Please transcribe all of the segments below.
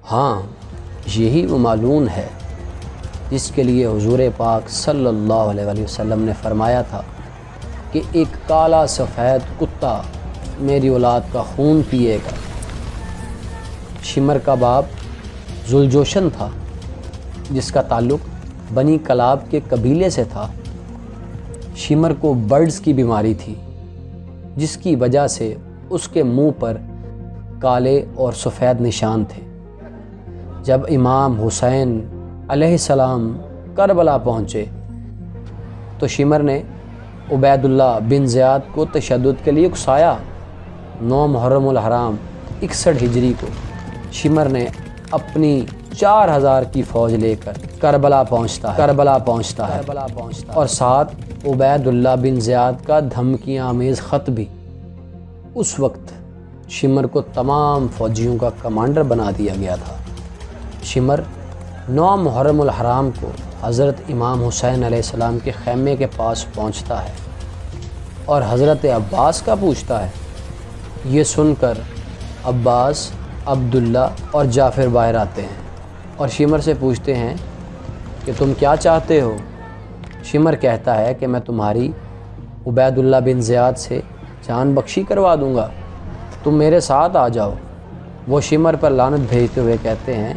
ہاں، یہی وہ معلوم ہے جس کے لیے حضور پاک صلی اللہ علیہ وسلم نے فرمایا تھا کہ ایک کالا سفید کتا میری اولاد کا خون پیے گا۔ شمر کا باپ ذوالجوشن تھا جس کا تعلق بنی کلاب کے قبیلے سے تھا۔ شمر کو برڈز کی بیماری تھی جس کی وجہ سے اس کے منہ پر کالے اور سفید نشان تھے۔ جب امام حسین علیہ السلام کربلا پہنچے تو شمر نے عبید اللہ بن زیاد کو تشدد کے لیے اکسایا۔ 9 محرم الحرام 61 ہجری کو شمر نے اپنی 4000 کی فوج لے کر کربلا پہنچتا ہے اور ساتھ عبید اللہ بن زیاد کا دھمکی آمیز خط بھی۔ اس وقت شمر کو تمام فوجیوں کا کمانڈر بنا دیا گیا تھا۔ شمر 9 محرم الحرام کو حضرت امام حسین علیہ السلام کے خیمے کے پاس پہنچتا ہے اور حضرت عباس کا پوچھتا ہے۔ یہ سن کر عباس، عبداللہ اور جعفر باہر آتے ہیں اور شمر سے پوچھتے ہیں کہ تم کیا چاہتے ہو؟ شمر کہتا ہے کہ میں تمہاری عبید اللہ بن زیاد سے جان بخشی کروا دوں گا، تم میرے ساتھ آ جاؤ۔ وہ شمر پر لعنت بھیجتے ہوئے کہتے ہیں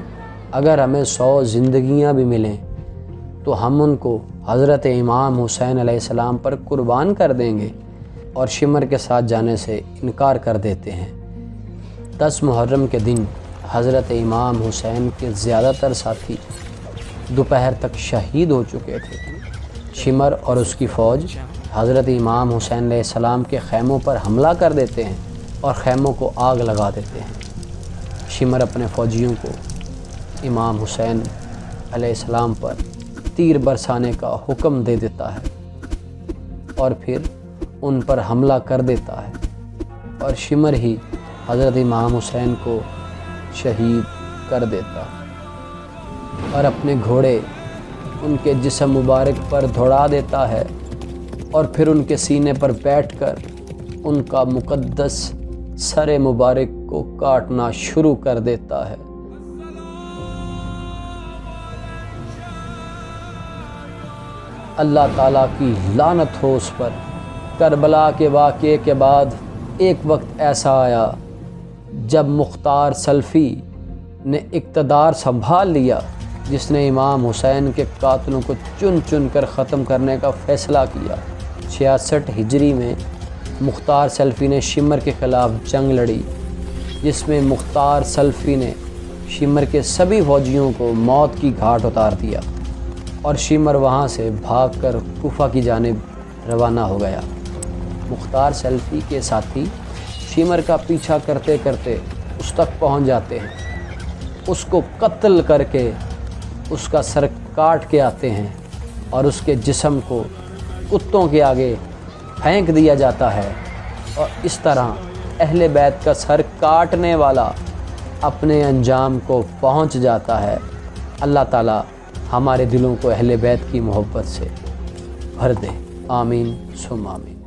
اگر ہمیں 100 زندگیاں بھی ملیں تو ہم ان کو حضرت امام حسین علیہ السلام پر قربان کر دیں گے، اور شمر کے ساتھ جانے سے انکار کر دیتے ہیں۔ 10 محرم کے دن حضرت امام حسین کے زیادہ تر ساتھی دوپہر تک شہید ہو چکے تھے۔ شمر اور اس کی فوج حضرت امام حسین علیہ السلام کے خیموں پر حملہ کر دیتے ہیں اور خیموں کو آگ لگا دیتے ہیں۔ شمر اپنے فوجیوں کو امام حسین علیہ السلام پر تیر برسانے کا حکم دے دیتا ہے اور پھر ان پر حملہ کر دیتا ہے، اور شمر ہی حضرت امام حسین کو شہید کر دیتا اور اپنے گھوڑے ان کے جسم مبارک پر دوڑا دیتا ہے، اور پھر ان کے سینے پر بیٹھ کر ان کا مقدس سر مبارک کو کاٹنا شروع کر دیتا ہے۔ اللہ تعالیٰ کی لعنت ہو اس پر۔ کربلا کے واقعے کے بعد ایک وقت ایسا آیا جب مختار سلفی نے اقتدار سنبھال لیا، جس نے امام حسین کے قاتلوں کو چن چن کر ختم کرنے کا فیصلہ کیا۔ 66 ہجری میں مختار سلفی نے شمر کے خلاف جنگ لڑی، جس میں مختار سلفی نے شمر کے سبھی فوجیوں کو موت کی گھاٹ اتار دیا، اور شمر وہاں سے بھاگ کر کوفہ کی جانب روانہ ہو گیا۔ مختار سلفی کے ساتھی شمر کا پیچھا کرتے کرتے اس تک پہنچ جاتے ہیں، اس کو قتل کر کے اس کا سر کاٹ کے آتے ہیں، اور اس کے جسم کو کتوں کے آگے پھینک دیا جاتا ہے، اور اس طرح اہل بیت کا سر کاٹنے والا اپنے انجام کو پہنچ جاتا ہے۔ اللہ تعالیٰ ہمارے دلوں کو اہل بیت کی محبت سے بھر دے، آمین ثم آمین۔